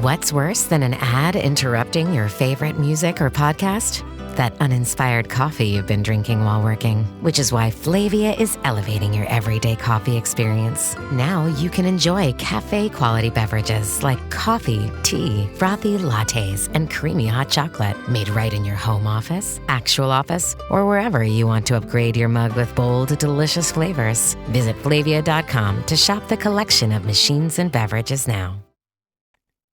What's worse than an ad interrupting your favorite music or podcast? That uninspired coffee you've been drinking while working, which is why Flavia is elevating your everyday coffee experience. Now you can enjoy cafe-quality beverages like coffee, tea, frothy lattes, and creamy hot chocolate made right in your home office, actual office, or wherever you want to upgrade your mug with bold, delicious flavors. Visit Flavia.com to shop the collection of machines and beverages now.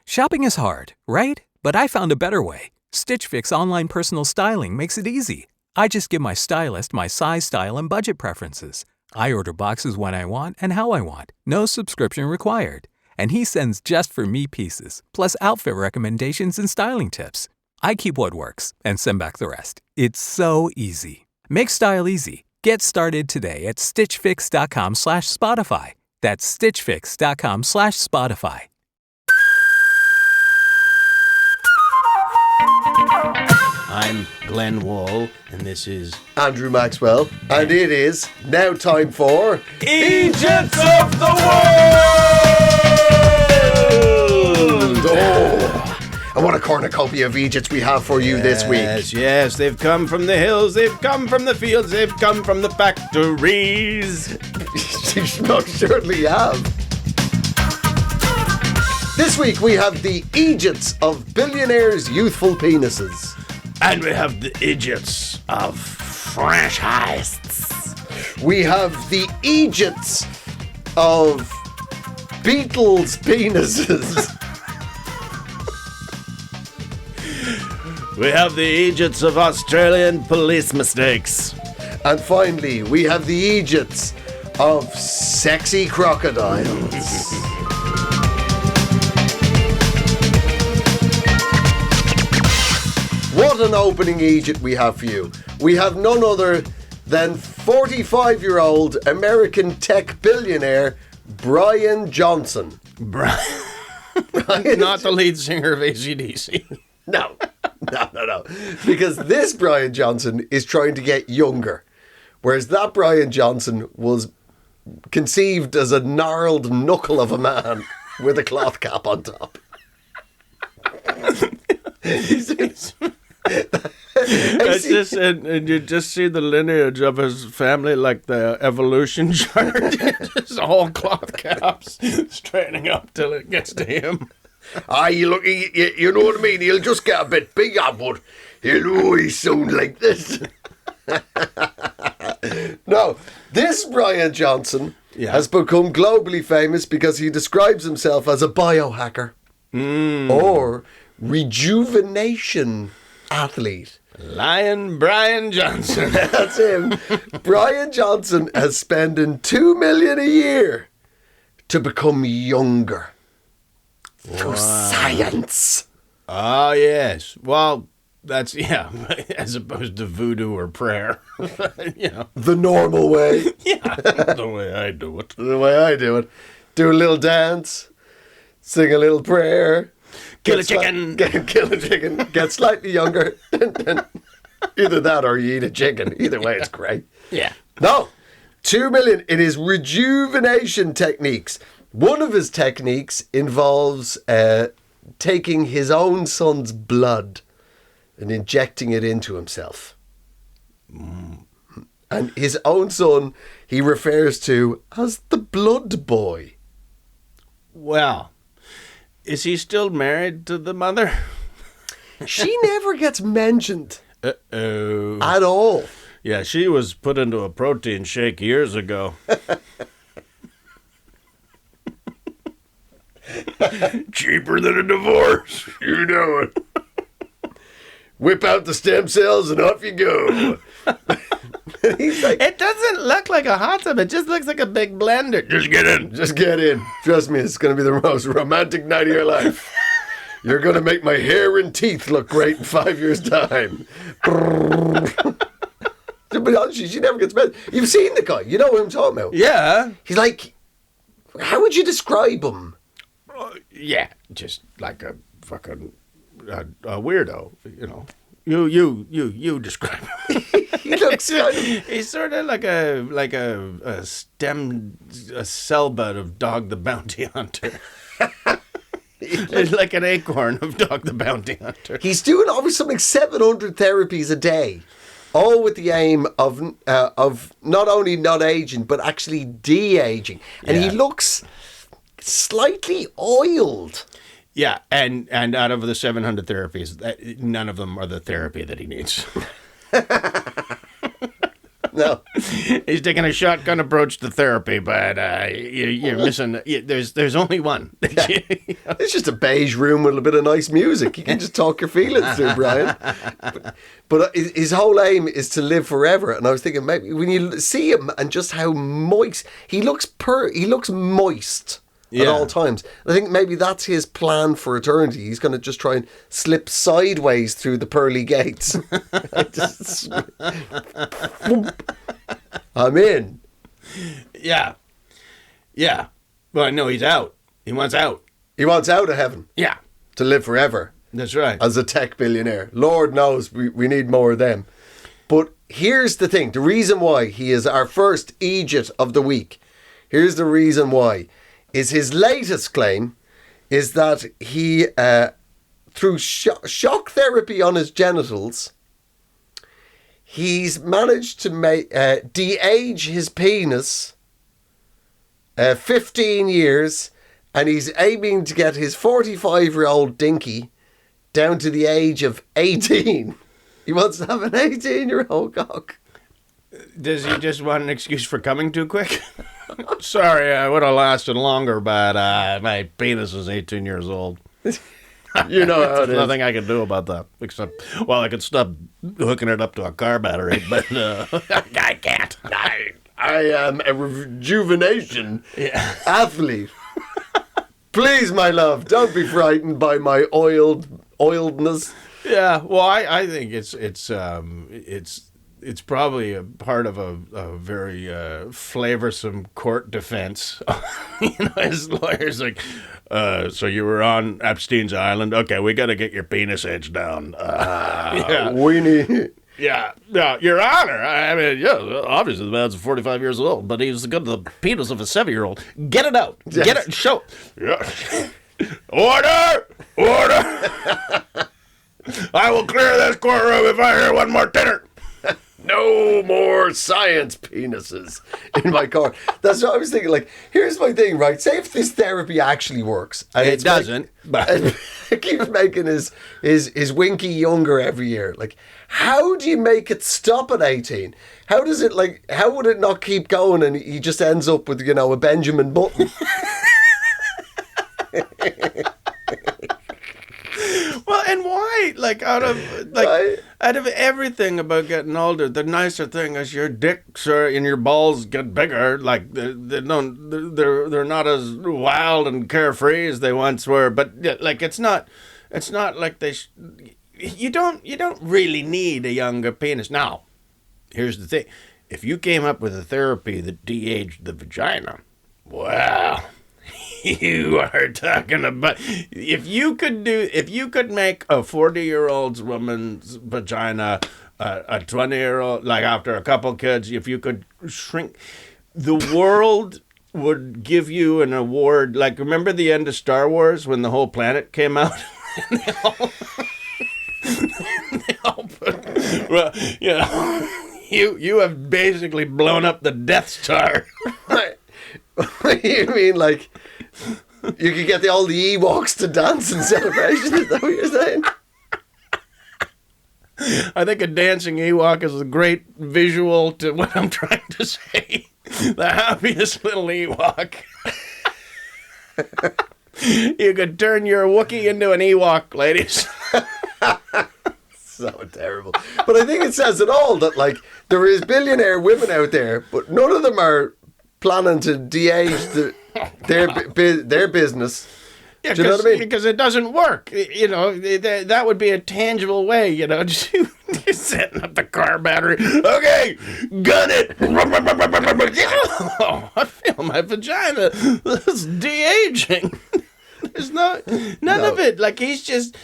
Shopping is hard, right? But I found a better way. Stitch Fix online personal styling makes it easy. I just give my stylist my size, style, and budget preferences. I order boxes when I want and how I want. No subscription required. And he sends just for me pieces, plus outfit recommendations and styling tips. I keep what works and send back the rest. It's so easy. Make style easy. Get started today at stitchfix.com/Spotify. That's stitchfix.com/Spotify. I'm Glenn Wall, and this is Andrew Maxwell, and it is now time for Eejits of the World! Oh, and what a cornucopia of Eejits we have for you this week. Yes, they've come from the hills, they've come from the fields, they've come from the factories. You most certainly have. This week we have the Eejits of billionaires' youthful penises. And we have the Eejits of French heists. We have the Eejits of beetles' penises. We have the Eejits of Australian police mistakes. And finally, we have the Eejits of sexy crocodiles. What an opening Eejit we have for you. We have none other than 45-year-old American tech billionaire Brian Johnson. Brian? Not the lead singer of AC/DC. No. Because this Brian Johnson is trying to get younger, whereas that Brian Johnson was conceived as a gnarled knuckle of a man with a cloth cap on top. It's just, and you just see the lineage of his family, like the evolution chart. Just all cloth caps, straightening up till it gets to him. You know what I mean? He'll just get a bit bigger, but he'll always sound like this. No, this Brian Johnson has become globally famous because he describes himself as a biohacker or rejuvenation athlete. Lion Brian Johnson. That's him. Brian Johnson has spending $2 million a year to become younger. Through science. Oh, yes. Well, that's, as opposed to voodoo or prayer. The normal way. Yeah, the way I do it. The way I do it. Do a little dance, sing a little prayer. Kill a chicken. Kill a chicken. Get slightly younger. Either that or you eat a chicken. Either way, it's great. Yeah. No. $2 million in his rejuvenation techniques. One of his techniques involves taking his own son's blood and injecting it into himself. And his own son, he refers to as the blood boy. Well, is he still married to the mother? She never gets mentioned. Uh-oh. At all. Yeah, she was put into a protein shake years ago. Cheaper than a divorce. You know it. Whip out the stem cells and off you go. He's like, it doesn't look like a hot tub. It just looks like a big blender. Just get in. Just get in. Trust me, it's going to be the most romantic night of your life. You're going to make my hair and teeth look great in 5 years' time. But honestly, she never gets better. You've seen the guy. You know what I'm talking about. Yeah. He's like, how would you describe him? Yeah, just like a fucking a weirdo, you know. You describe him. He looks kind of... He's sort of like a cell bud of Dog the Bounty Hunter. It's like an acorn of Dog the Bounty Hunter. He's doing always something 700 therapies a day, all with the aim of not only not aging but actually de-aging. And he looks slightly oiled. Yeah, and out of the 700 therapies, none of them are the therapy that he needs. No, he's taking a shotgun approach to therapy, but you're missing. There's only one. it's just a beige room with a bit of nice music. You can just talk your feelings through, Brian. But his whole aim is to live forever. And I was thinking, maybe when you see him and just how moist he looks, moist. At all times. I think maybe that's his plan for eternity. He's going to just try and slip sideways through the pearly gates. I'm in. Yeah. Well, no, he's out. He wants out. He wants out of heaven. Yeah. To live forever. That's right. As a tech billionaire. Lord knows we need more of them. But here's the thing. The reason why he is our first Eejit of the week. Here's the reason why. Is his latest claim is that he, through shock therapy on his genitals, he's managed to de-age his penis 15 years, and he's aiming to get his 45-year-old dinky down to the age of 18. He wants to have an 18-year-old cock. Does he just want an excuse for coming too quick? Sorry, I would have lasted longer, but my penis is 18 years old. You know how it is. Nothing I can do about that, except, well, I could stop hooking it up to a car battery, but I can't. I am a rejuvenation athlete. Please, my love, don't be frightened by my oiledness. Yeah, well, I think it's probably a part of a very flavorsome court defense. His lawyer's like, so you were on Epstein's Island? Okay, we got to get your penis edge down. We need... Yeah, Your Honor. I mean, obviously the man's 45 years old, but he's got the penis of a 7-year-old. Get it out. Yes. Get it. Show. Yeah. Order! I will clear this courtroom if I hear one more tenor. No more science penises in my car. That's what I was thinking. Like, here's my thing, right? Say if this therapy actually works. And it doesn't. But it keeps making his winky younger every year. Like, how do you make it stop at 18? How does it, like, how would it not keep going and he just ends up with, a Benjamin Button? Well, and why? Like, out of everything about getting older, the nicer thing is your dicks and your balls get bigger. Like they're not as wild and carefree as they once were. But like it's not like you don't really need a younger penis. Now, here's the thing: if you came up with a therapy that de-aged the vagina, wow. You are talking about if you could make a 40-year-old woman's vagina a 20-year-old, like after a couple kids, if you could shrink, the world would give you an award. Like, remember the end of Star Wars when the whole planet came out? they all put, well, you have basically blown up the Death Star. You mean like you could get all the Ewoks to dance in celebration? Is that what you're saying? I think a dancing Ewok is a great visual to what I'm trying to say. The happiest little Ewok. You could turn your Wookiee into an Ewok, ladies. So terrible. But I think it says it all that, like, there is billionaire women out there, but none of them are planning to de-age their business. Yeah, do you know what I mean? Because it doesn't work. That would be a tangible way, just setting up the car battery. Okay, gun it. Oh, I feel my vagina. This is de-aging. There's none of it. Like he's just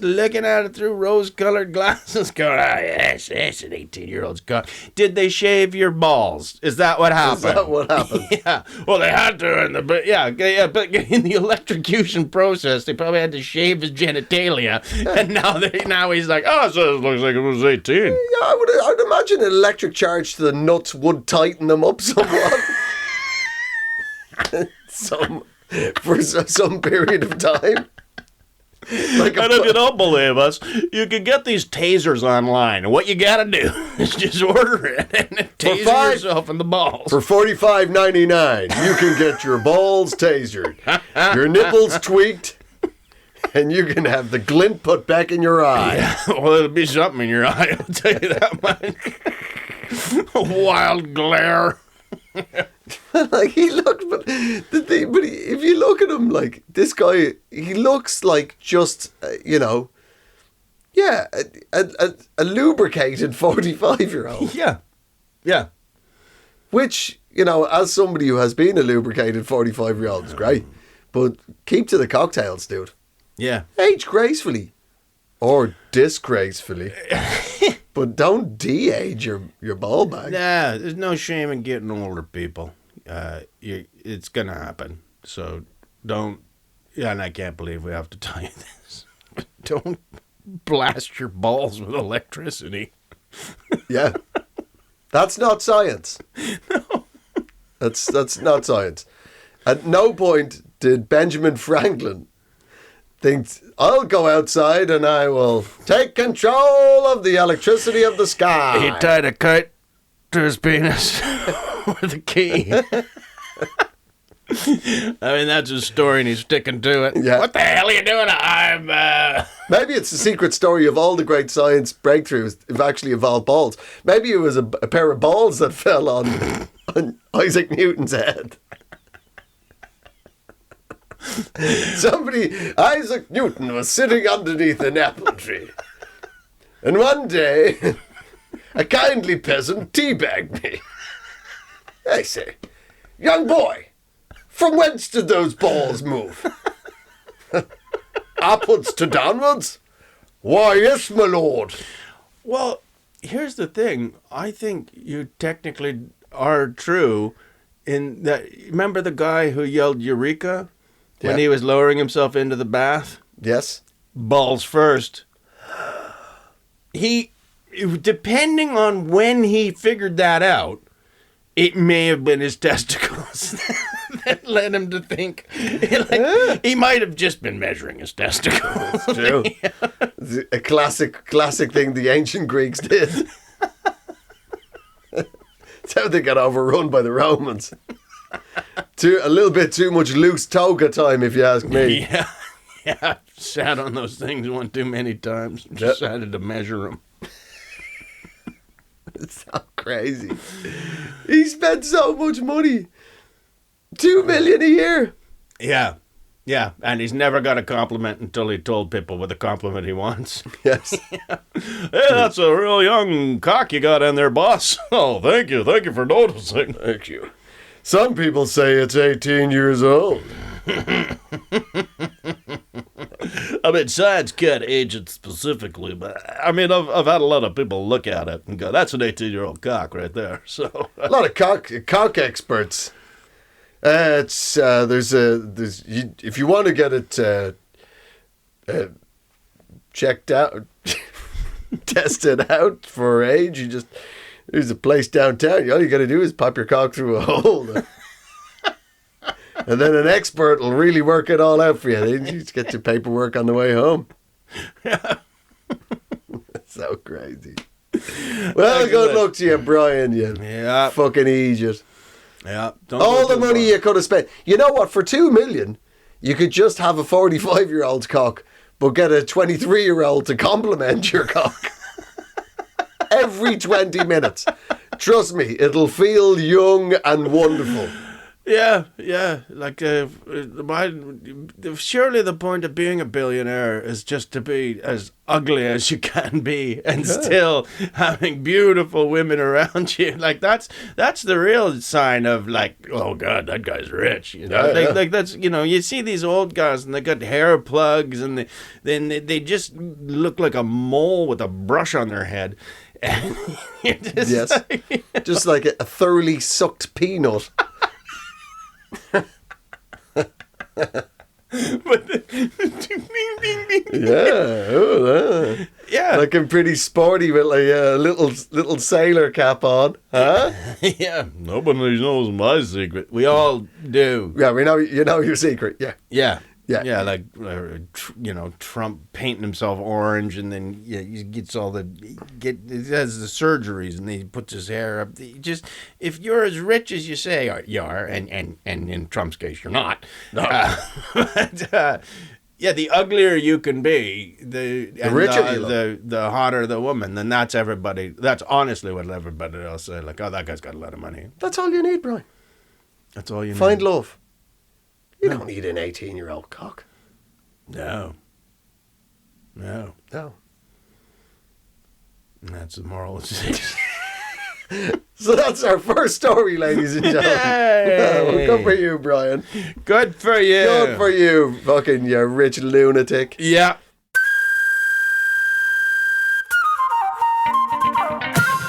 looking at it through rose-colored glasses, going, "Yes, that's an 18-year-old's cock." Did they shave your balls? Is that what happened? Is that what happened? Yeah. Well, they had to, but in the electrocution process, they probably had to shave his genitalia, and now he's like, "Oh, so it looks like it was 18." Yeah, I would imagine an electric charge to the nuts would tighten them up somewhat. For some period of time. And if you don't believe us, you can get these tasers online. And what you gotta do is just order it and taser yourself in the balls. For $45.99, you can get your balls tasered, your nipples tweaked, and you can have the glint put back in your eye. Yeah, well, it'll be something in your eye, I'll tell you that much. A wild glare. Like he looks, but if you look at him, like this guy, he looks like just a lubricated 45-year-old. Yeah. Which, as somebody who has been a lubricated 45-year-old is great, but keep to the cocktails, dude. Yeah. Age gracefully, or disgracefully, but don't de-age your ball bag. Nah, there's no shame in getting older, people. It's gonna happen. So don't. Yeah, and I can't believe we have to tell you this. But don't blast your balls with electricity. Yeah, that's not science. No, that's not science. At no point did Benjamin Franklin think, I'll go outside and I will take control of the electricity of the sky. He tied a kite to his penis with a key. I mean, that's his story and he's sticking to it. Yeah. What the hell are you doing? Maybe it's the secret story of all the great science breakthroughs have actually involved balls. Maybe it was a pair of balls that fell on Isaac Newton's head. Isaac Newton was sitting underneath an apple tree. And one day, a kindly peasant teabagged me. I say, young boy, from whence did those balls move? Upwards to downwards? Why, yes, my lord. Well, here's the thing. I think you technically are true in that. Remember the guy who yelled Eureka when he was lowering himself into the bath? Yes. Balls first. Depending on when he figured that out, it may have been his testicles that led him to think. He might have just been measuring his testicles. That's true. Yeah. A classic thing the ancient Greeks did. That's how they got overrun by the Romans. A little bit too much loose toga time, if you ask me. Yeah. Sat on those things one too many times. Decided to measure them. It's so crazy. He spent so much money. $2 million a year. Yeah, and he's never got a compliment until he told people what the compliment he wants. Yes. Hey, that's a real young cock you got in there, boss. Oh, thank you for noticing. Thank you. Some people say it's 18 years old. I mean, science can't age it specifically, but I mean, I've had a lot of people look at it and go, "That's an 18-year-old cock right there." So a lot of cock experts. If you want to get it checked out, tested out for age, there's a place downtown. All you got to do is pop your cock through a hole. And then an expert will really work it all out for you. You just get your paperwork on the way home. That's so crazy. Well, good luck to you, Brian, you fucking Eejit. Yeah. All the money you could have spent. You know what? For $2 million, you could just have a 45-year-old's cock, but get a 23-year-old to compliment your cock. Every 20 minutes. Trust me, it'll feel young and wonderful. Yeah, yeah. Like, surely the point of being a billionaire is just to be as ugly as you can be and still having beautiful women around you. Like, that's the real sign of, like, oh God, that guy's rich. You know, like that's, you know, you see these old guys and they got hair plugs and they just look like a mole with a brush on their head. And you're just just like a thoroughly sucked peanut. But ding, ding, ding. Yeah, looking pretty sporty with like a little sailor cap on, huh? Yeah, nobody knows my secret. We all do. Yeah, we know you know your secret. Yeah. Like you know, Trump painting himself orange, and then he gets he has the surgeries, and he puts his hair up. Just if you're as rich as you say you are, and in Trump's case you're not. No. But yeah, the uglier you can be, the richer you look, the hotter the woman. Then that's everybody. That's honestly what everybody else say. Like, oh, that guy's got a lot of money. That's all you need, Brian. That's all you need. Find love. You don't need an 18-year-old cock. No. That's the moral of the So that's our first story, ladies and gentlemen. Good for you, Brian. Good for you. Good for you, fucking you rich lunatic. Yeah.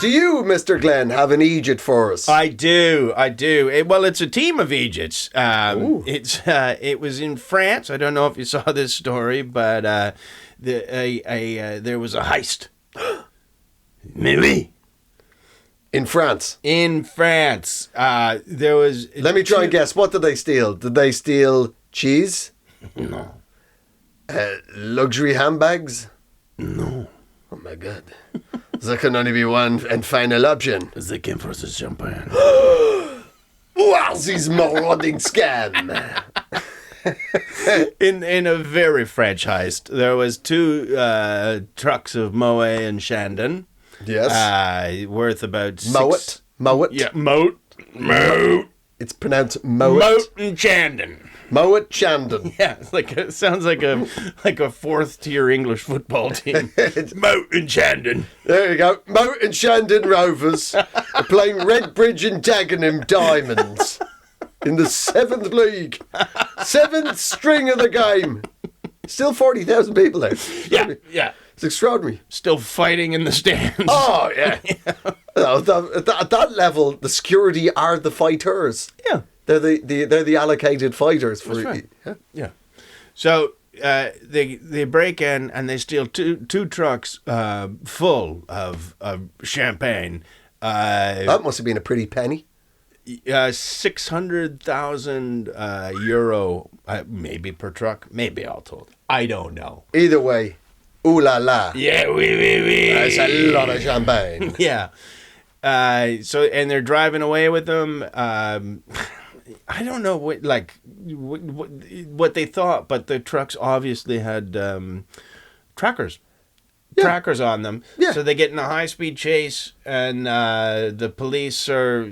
Do you, Mr. Glenn, have an Eejit for us? I do. Well, it's a team of Eejits. It was in France. I don't know if you saw this story, but there was a heist. Mais oui. In France? In France. There was... Let me try and guess. What did they steal? Did they steal cheese? No. Luxury handbags? No. Oh, my God. There can only be one and final option. They came for the champagne. Wowzy's marauding scam. In a very French heist, there was 2 trucks of Moet and Chandon. Yes. Worth about Moet. Yeah, Moet. It's pronounced Moet. Moet and Chandon. Moet Chandon. Yeah, it sounds like a 4th-tier English football team. Moet and Chandon. There you go. Moet and Chandon Rovers are playing Redbridge and Dagenham Diamonds in the 7th league. 7th string of the game. Still 40,000 people there. Yeah. It's extraordinary. Still fighting in the stands. Oh, yeah. At that level, the security are the fighters. Yeah. They're the allocated fighters for. That's right. Yeah. So they break in and they steal two trucks full of champagne. That must have been a pretty penny. 600,000 euro, maybe per truck, maybe all told. I don't know. Either way, ooh la la. Yeah, oui. That's a lot of champagne. Yeah. So and they're driving away with them. I don't know what they thought, but the trucks obviously had trackers on them. Yeah. So they get in a high-speed chase, and the police are,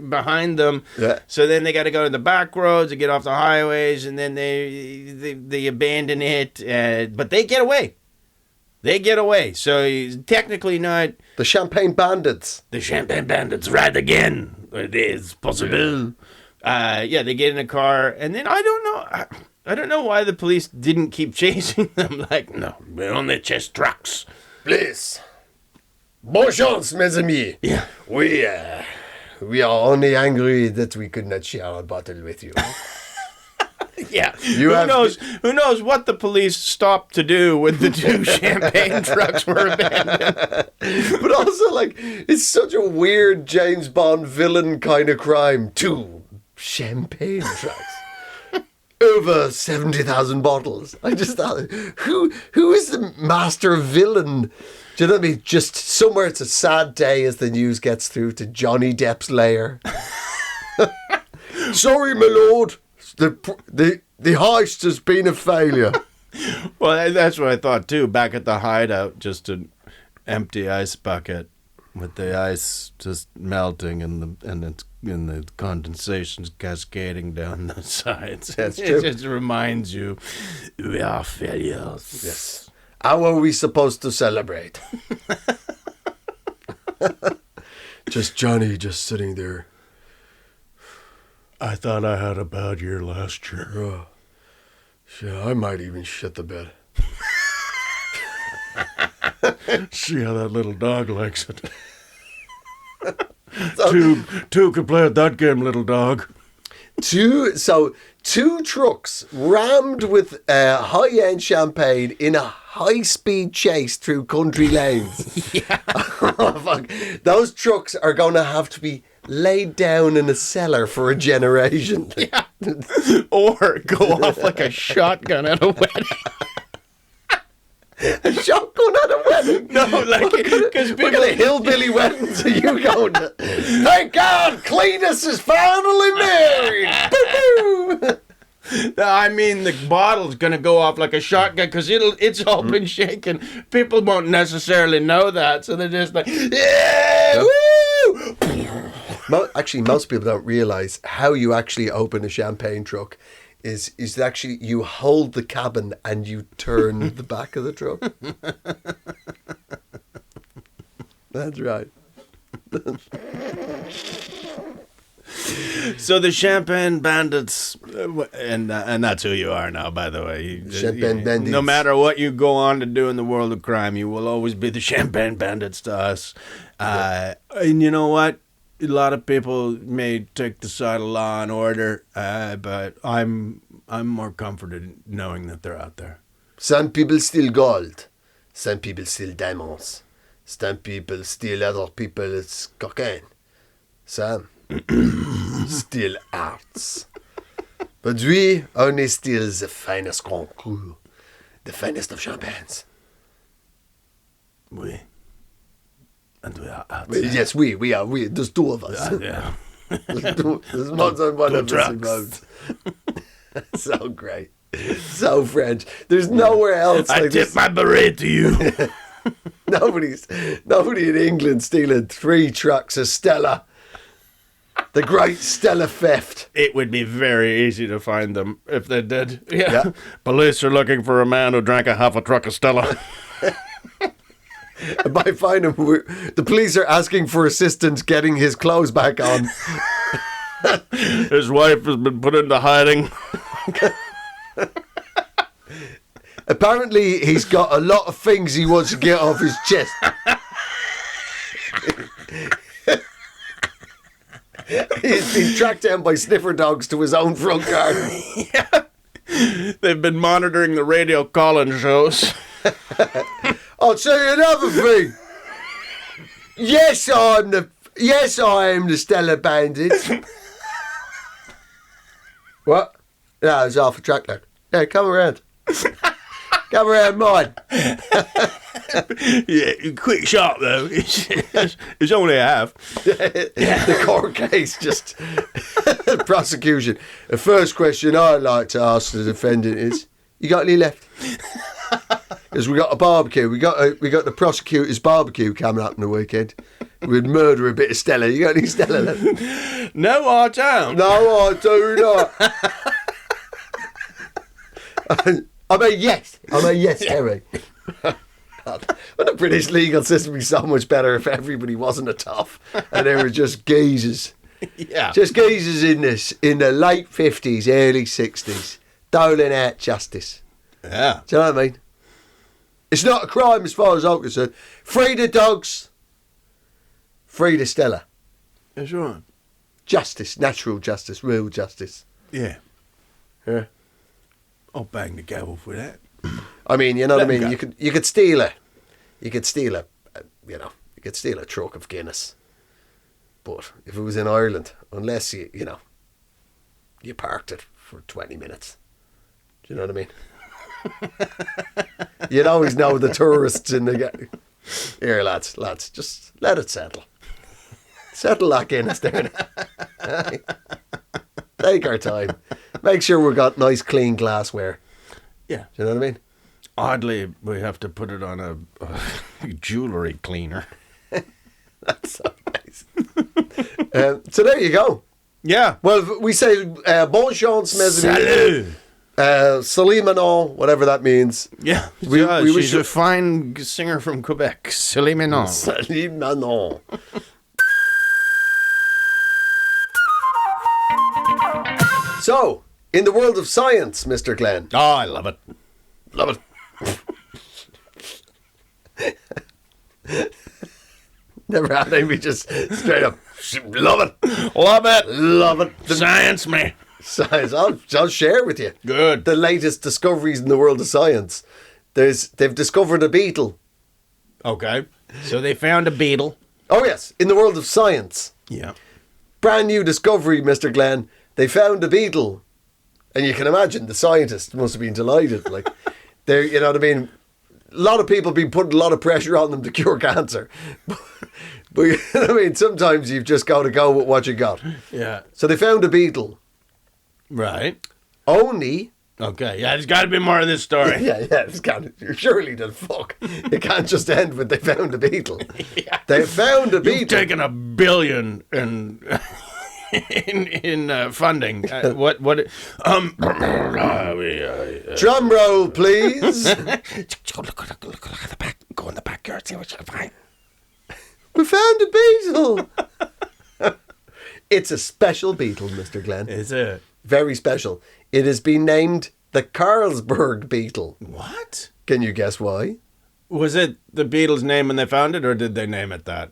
behind them. Yeah. So then they got to go to the back roads to get off the highways, and then they abandon it. But they get away. So he's technically not... The Champagne Bandits. The Champagne Bandits ride again. It is possible. They get in a car, and then I don't know why the police didn't keep chasing them. Like, no, we only chase trucks. Please. Bonne chance, mes amis. Yeah. We are only angry that we could not share a bottle with you. Yeah. Who knows what the police stopped to do when the 2 champagne trucks were abandoned. But also, it's such a weird James Bond villain kind of crime. 2 champagne trucks. Over 70,000 bottles. I just thought, who is the master villain? Do you know what I mean? Just somewhere it's a sad day as the news gets through to Johnny Depp's lair. Sorry, my lord. The heist has been a failure. Well, that's what I thought too. Back at the hideout, just an empty ice bucket. with the ice just melting and the condensations cascading down the sides. That's true. It just reminds you, we are failures. Yes. How are we supposed to celebrate? Just Johnny just sitting there. I thought I had a bad year last year. Oh, yeah, I might even shit the bed. See how that little dog likes it. Two could play at that game, little dog. Two trucks rammed with high-end champagne in a high-speed chase through country lanes. Yeah. Oh, fuck. Those trucks are going to have to be laid down in a cellar for a generation. Yeah. Or go off like a shotgun at a wedding. A shotgun at a wedding? No, like, because What kind of hillbilly weddings are you going to? Thank God, Cletus is finally married. Boo-boo. I mean, the bottle's gonna go off like a shotgun because it's all been shaken. People won't necessarily know that, so they're just like, yeah, woo! Actually, most people don't realise how you actually open a champagne truck. Is actually you hold the cabin and you turn the back of the truck. That's right. So the Champagne Bandits, and that's who you are now, by the way. Champagne Bandits. No matter what you go on to do in the world of crime, you will always be the Champagne Bandits to us. And you know what? A lot of people may take the side of law and order, but I'm more comforted knowing that they're out there. Some people steal gold. Some people steal diamonds. Some people steal other people's cocaine. Some steal arts. But we only steal the finest Grand Cru, the finest of champagnes. We. And we are out Well, there. yes, we are. There's two of us. Yeah. There's more than one of us involved. So great. So French. There's nowhere else I like tip this. my beret to you. Nobody in England stealing 3 trucks of Stella. The great Stella theft. It would be very easy to find them if they did. Yeah. Police are looking for a man who drank a half a truck of Stella. And by finding him, the police are asking for assistance getting his clothes back on. His wife has been put into hiding. Apparently, he's got a lot of things he wants to get off his chest. He's been tracked down by sniffer dogs to his own front garden. They've been monitoring the radio call-in shows. I'll tell you another thing. Yes, I am the Stella Bandit. What? No, it's half a track lad. Yeah, come around. Come around mine. Yeah, quick shot though. It's only a half. The court case just prosecution. The first question I'd like to ask the defendant is, you got any left? Because we got a barbecue. We got the prosecutor's barbecue coming up in the weekend. We'd murder a bit of Stella. You got any Stella left? No, I don't. No, I do not. I mean, yes, Harry. God, but the British legal system would be so much better if everybody wasn't a tough and they were just geezers. Yeah. Just geezers in the late 50s, early 60s, doling out justice. Yeah. Do you know what I mean? It's not a crime as far as I'm concerned. Free the dogs. Free the Stella. That's right. Justice, natural justice, real justice. Yeah. Yeah. I'll bang the gavel for that. I mean, you know what I Let mean? him You could steal a truck of Guinness. But if it was in Ireland, unless you parked it for 20 minutes. Do you know what I mean? You'd always know the tourists in the... Here, lads, just let it settle. Settle that Guinness down. Take our time. Make sure we've got nice, clean glassware. Yeah. Do you know what I mean? Oddly, we have to put it on a jewellery cleaner. That's so nice. So there you go. Yeah. Well, we say bon chance, mes amis. Salut. Salut Manon, whatever that means. Yeah. We she's a fine singer from Quebec. Salut Manon. Salut Manon. So, in the world of science, Mr. Glenn. Oh, I love it. Love it. Never had any, just straight up. Love it. Love it. Love it. Science, me. Science. I'll share with you. Good. The latest discoveries in the world of science. They've discovered a beetle. Okay. So they found a beetle. Oh, yes. In the world of science. Yeah. Brand new discovery, Mr. Glenn. They found a beetle. And you can imagine the scientists must have been delighted. Like, they're, you know what I mean? A lot of people have been putting a lot of pressure on them to cure cancer. But you know what I mean? Sometimes you've just got to go with what you got. Yeah. So they found a beetle. Right. Only... Okay. Yeah, there's got to be more of this story. Yeah, it's got to... Surely the fuck. It can't just end with they found a beetle. Yeah. They found a beetle. You've taken $1 billion in funding. What? Drum roll, please. Go in the backyard, see what you can find. We found a beetle. It's a special beetle, Mr. Glenn. Is it? Very special. It has been named the Carlsberg beetle. What? Can you guess why? Was it the Beatles' name when they found it, or did they name it that?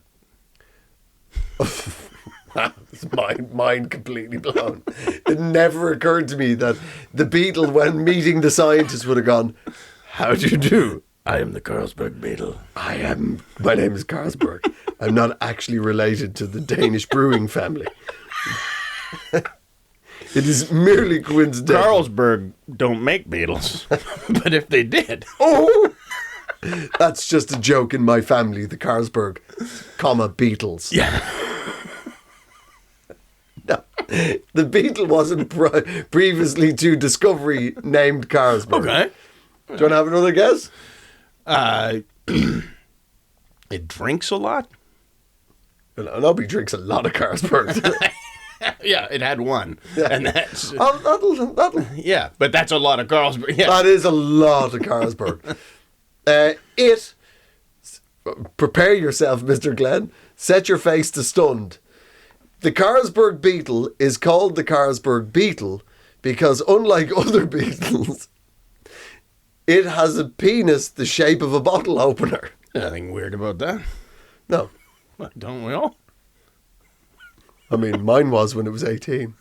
It's mind completely blown. It never occurred to me that the beetle, when meeting the scientists, would have gone, "How do you do? I am the Carlsberg beetle. My name is Carlsberg. I'm not actually related to the Danish brewing family. It is merely coincidental." Carlsberg don't make beetles, but if they did, Oh, that's just a joke in my family. The Carlsberg, Beatles. yeah. No, the beetle wasn't previously to discovery named Carlsberg. Okay. Do you want to have another guess? It drinks a lot. Well, nobody drinks a lot of Carlsberg. Yeah, it had one, and that's that'll. yeah, but that's a lot of Carlsberg. Yeah. That is a lot of Carlsberg. Prepare yourself, Mr. Glenn. Set your face to stunned. The Carlsberg beetle is called the Carlsberg beetle because, unlike other beetles, it has a penis the shape of a bottle opener. Nothing weird about that. No. Don't we all? I mean, mine was when it was 18.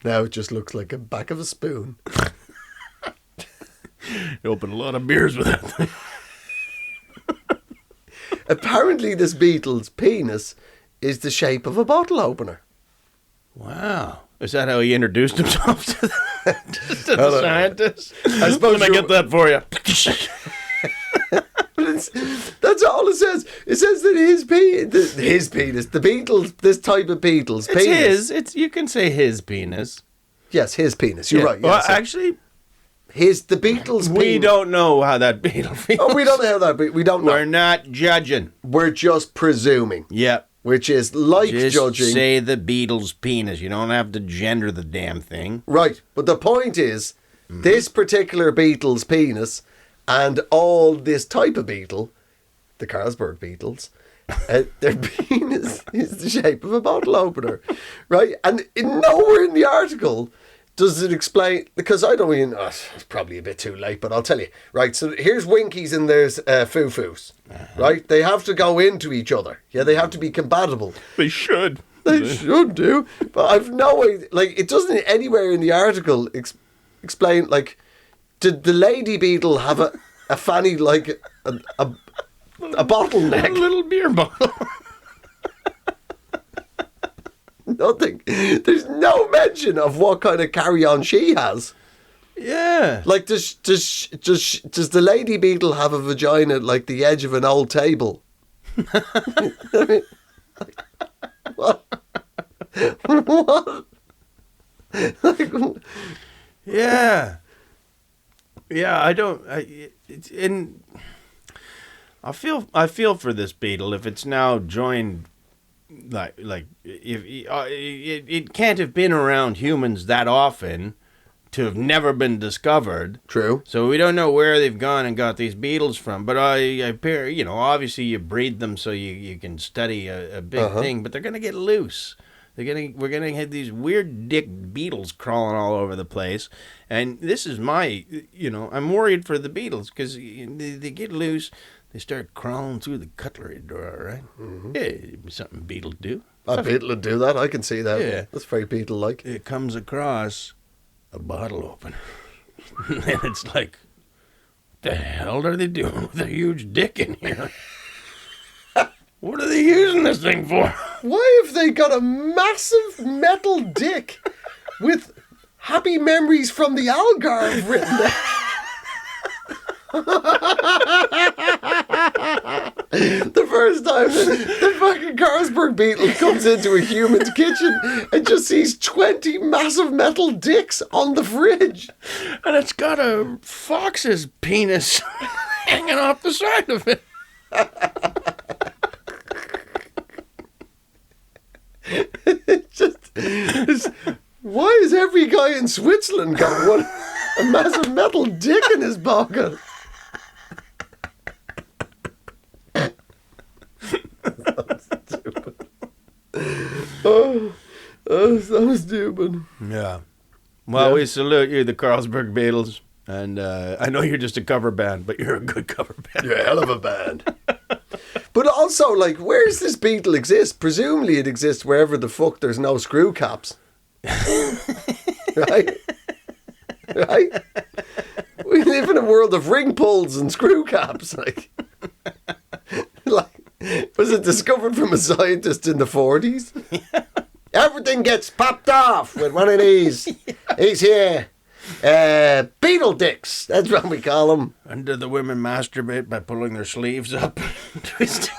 Now it just looks like a back of a spoon. You open a lot of beers with that thing. Apparently this beetle's penis is the shape of a bottle opener. Wow. Is that how he introduced himself to the scientist? I suppose Let me get that for you. That's all it says. It says that his penis, the beetles, this type of beetle's It's penis. his. You can say his penis. Yes, his penis. You're right. Well, Yes. actually, The beetle's penis. we don't know how that beetle feels. Oh, we don't know how that. We don't know. We're not judging. We're just presuming. Yep. Which is like Just judging. say the beetle's penis. You don't have to gender the damn thing. Right. But the point is, this particular beetle's penis and all this type of beetle, the Carlsberg beetles, their penis is the shape of a bottle opener. Right? And nowhere in the article does it explain, because I don't even, it's probably a bit too late, but I'll tell you. Right, so here's Winkies and there's Foo-Foos. Right? They have to go into each other. Yeah, they have to be compatible. They should. They should do. But I've no idea, like, it doesn't anywhere in the article explain, like, did the lady beetle have a fanny like a bottleneck? A little beer bottle. Nothing. There's no mention of what kind of carry-on she has. Yeah. Like, does the lady beetle have a vagina like the edge of an old table? I mean, what? What? Like, Yeah. Yeah, I don't. It's in. I feel for this beetle if it's now joined. Like if it can't have been around humans that often to have never been discovered. True. So we don't know where they've gone and got these beetles from. But obviously you breed them so you can study a big thing. But they're gonna get loose. We're gonna have these weird dick beetles crawling all over the place. And this is I'm worried for the beetles because they get loose. They start crawling through the cutlery drawer, right? Mm-hmm. Yeah, it'd be something beetle do. A beetle would do that. I can see that. Yeah. That's very beetle-like. It comes across a bottle opener. And it's like, what the hell are they doing with a huge dick in here? What are they using this thing for? Why have they got a massive metal dick with happy memories from the Algarve written there? The first time the fucking Carlsberg beetle comes into a human's kitchen and just sees 20 massive metal dicks on the fridge. And it's got a fox's penis hanging off the side of it. Why has every guy in Switzerland got a massive metal dick in his pocket? Oh, so stupid. Yeah. Well, we salute you, the Carlsberg Beatles. And I know you're just a cover band, but you're a good cover band. You're a hell of a band. But also, like, where does this beetle exist? Presumably it exists wherever the fuck there's no screw caps. Right? Right? We live in a world of ring pulls and screw caps. Like, was it discovered from a scientist in the 40s? Yeah. Everything gets popped off with one of these. He's here. Beetle dicks. That's what we call them. And do the women masturbate by pulling their sleeves up and twisting?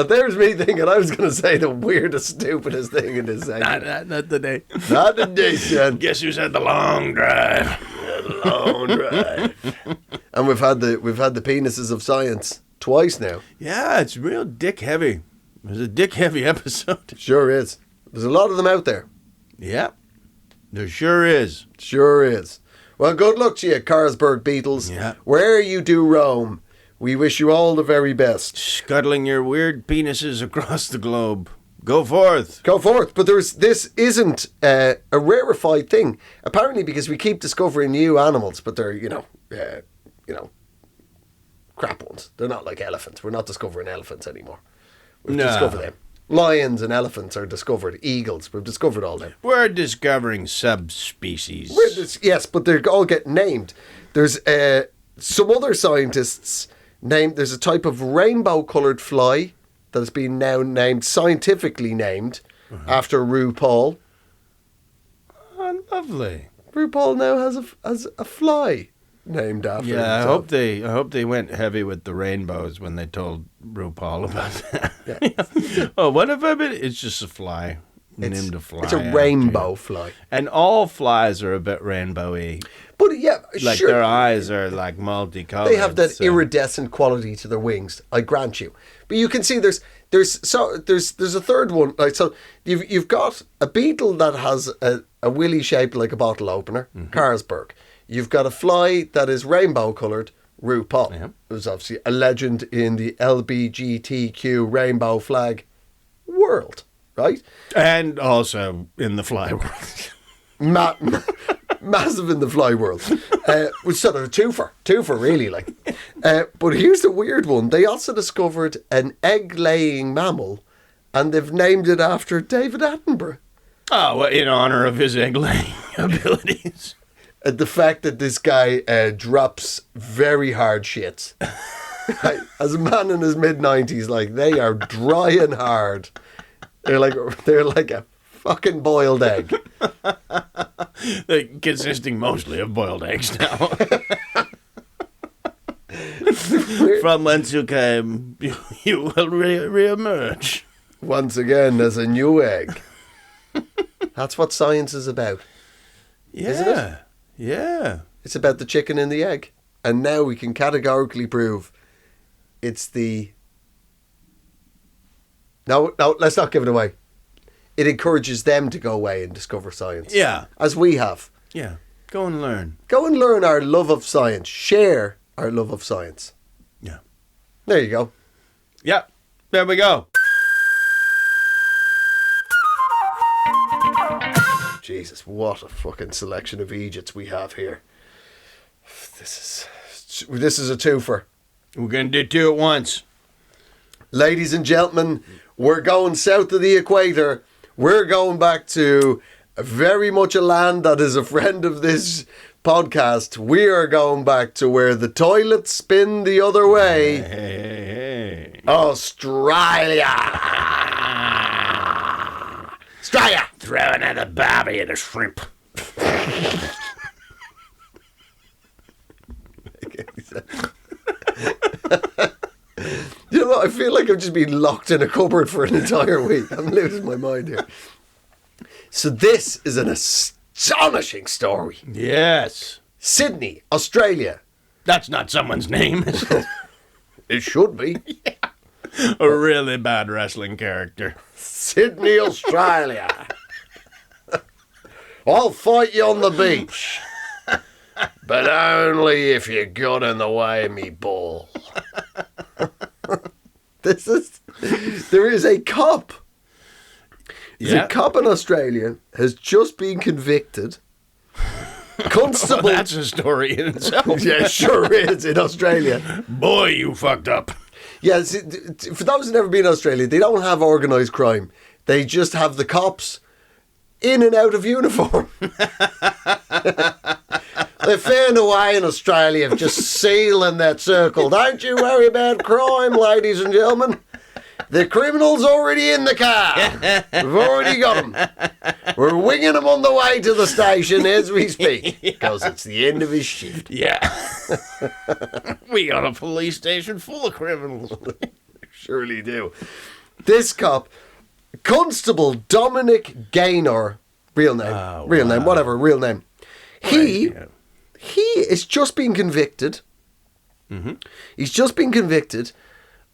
There's me thinking I was going to say the weirdest, stupidest thing in this segment. Not today. Not today, son. Guess who's had the long drive? The long drive. And we've had the penises of science twice now. Yeah, it's real dick heavy. It was a dick heavy episode. Sure is. There's a lot of them out there. Yeah, there sure is. Sure is. Well, good luck to you, Carlsberg Beetles. Yeah. Where you do roam, we wish you all the very best. Scuttling your weird penises across the globe. Go forth. Go forth. But this isn't a rarefied thing. Apparently, because we keep discovering new animals, but they're, crap ones. They're not like elephants. We're not discovering elephants anymore. We've discovered them. Lions and elephants are discovered. Eagles. We've discovered all them. We're discovering subspecies. Yes, but they're all getting named. There's some other scientists named. There's a type of rainbow-coloured fly that has been now named, scientifically named, after RuPaul. Oh, lovely. RuPaul now has a fly named after him. Yeah, I hope they went heavy with the rainbows when they told RuPaul about that. Yeah. Oh, what have I been? It's just a fly. Named a fly. It's a rainbow fly. And all flies are a bit rainbowy. But yeah, like sure. Their eyes are like multicolored. They have that iridescent quality to their wings. I grant you. But you can see there's a third one. Like, so you've got a beetle that has a willy shaped like a bottle opener, Carlsberg. You've got a fly that is rainbow coloured, RuPaul. Yeah. Who's obviously a legend in the LBGTQ rainbow flag world, right? And also in the fly world. Massive in the fly world. Which sort of a twofer really, like. But here's the weird one. They also discovered an egg-laying mammal, and they've named it after David Attenborough. Oh, well, in honor of his egg-laying abilities. The fact that this guy drops very hard shits. As a man in his mid-90s, like, they are dry and hard. They're like a fucking boiled egg. Consisting mostly of boiled eggs now. From whence you came, you will re-emerge. Once again as a new egg. That's what science is about. Yeah. Isn't it? Yeah. It's about the chicken and the egg. And now we can categorically prove it's the... No, let's not give it away. It encourages them to go away and discover science. Yeah. As we have. Yeah. Go and learn. Go and learn our love of science. Share our love of science. Yeah. There you go. Yep. There we go. Jesus, what a fucking selection of Eejits we have here. This is a twofer. We're going to do two at once. Ladies and gentlemen, we're going south of the equator. We're going back to very much a land that is a friend of this podcast. We are going back to where the toilets spin the other way. Hey. Australia. Australia. Throwing out a barbie and a shrimp. You know what? I feel like I've just been locked in a cupboard for an entire week. I'm losing my mind here. So this is an astonishing story. Yes. Sydney, Australia. That's not someone's name. It should be. A really bad wrestling character. Sydney, Australia. I'll fight you on the beach. But only if you got in the way of me ball. There is a cop. Yeah. A cop in Australia has just been convicted. Constable. Well, that's a story in itself. Yeah, sure is in Australia. Boy, you fucked up. Yeah, see, for those who've never been in Australia, they don't have organised crime. They just have the cops in and out of uniform. They found a way in Australia of just sealing that circle. Don't you worry about crime, ladies and gentlemen. The criminal's already in the car. We've already got him. We're winging him on the way to the station as we speak. Because it's the end of his shift. Yeah. We got a police station full of criminals. Surely do. This cop, Constable Dominic Gaynor, real name, He is just being convicted. Mm-hmm. He's just been convicted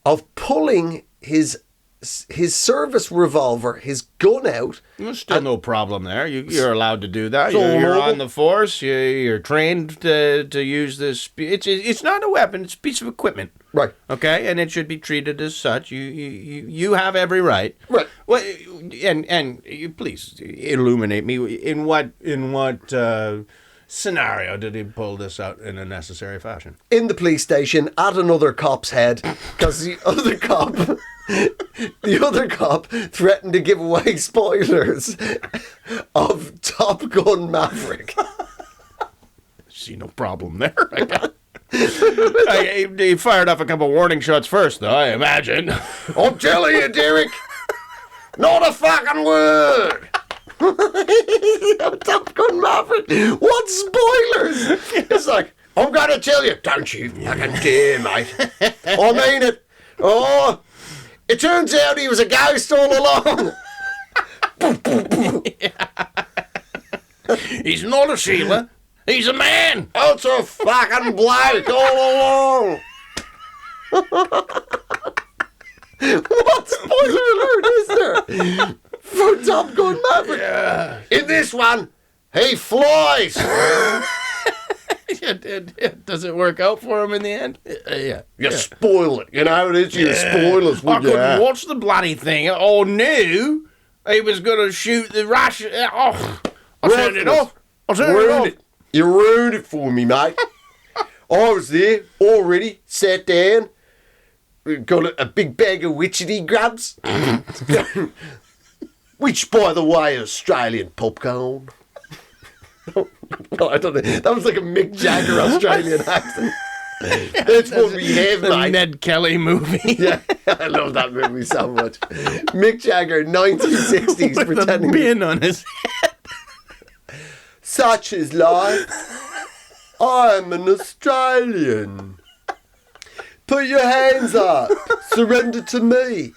of pulling his service revolver, his gun out. There's still no problem there. You're allowed to do that. So You're on the force. You're trained to use this. It's not a weapon. It's a piece of equipment. Right. Okay, and it should be treated as such. You have every right. Right. Well, and you please illuminate me. In what scenario did he pull this out in a necessary fashion? In the police station at another cop's head, because the other cop threatened to give away spoilers of Top Gun Maverick. See no problem there. He fired off a couple warning shots first, though, I imagine. I'm telling you, Derek, not a fucking word. Top Gun Maverick. What spoilers? It's like, I'm going to tell you. Don't you fucking dare, mate. I mean it. Oh, it turns out he was a ghost all along. He's not a Sheila. He's a man. It's a fucking bloke all along. What spoiler alert is there for Top Gun Maverick? Yeah. In this one, he flies. Does it work out for him in the end? Yeah. You spoil it. You know how it is. You spoilers. I couldn't watch the bloody thing. I knew he was going to shoot the Russian. I'll turn it off. You ruined it for me, mate. I was there already, sat down, got a big bag of witchetty grubs, which, by the way, is Australian popcorn. I don't know. That was like a Mick Jagger Australian accent. That's what we have, the mate. Ned Kelly movie. Yeah, I love that movie so much. Mick Jagger, 1960s, With pretending a bin on his head. Such is life. I'm an Australian. Put your hands up. Surrender to me,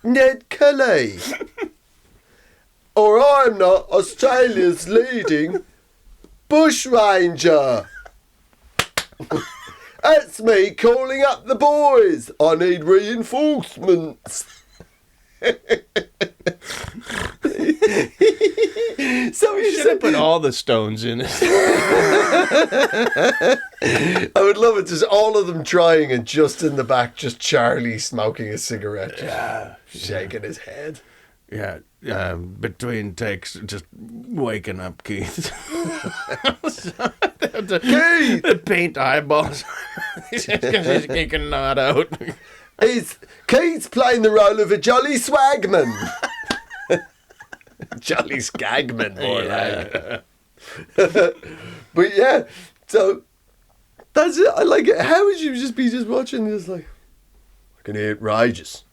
Ned Kelly. Or I'm not Australia's leading Bushranger. That's me calling up the boys. I need reinforcements. So We should have put all the stones in it. I would love it. Just all of them trying, and just in the back, just Charlie smoking a cigarette, shaking his head. Yeah, between takes, just waking up Keith. Keith! The paint eyeballs. Because he's kicking not out. Keith's playing the role of a jolly swagman. Jolly skagman, more like. But yeah, so that's it. I like it. How would you just be watching this like, fucking outrageous,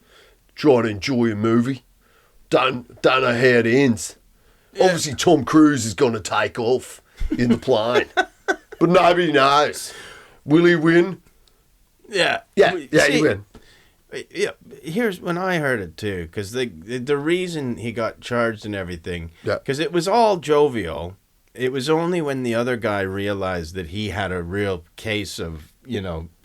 trying to enjoy a movie? Don't know how it ends. Yeah. Obviously, Tom Cruise is going to take off in the plane, but nobody knows. Will he win? Yeah, he win. Yeah, here's when I heard it too, because the reason he got charged and everything, because it was all jovial. It was only when the other guy realized that he had a real case of,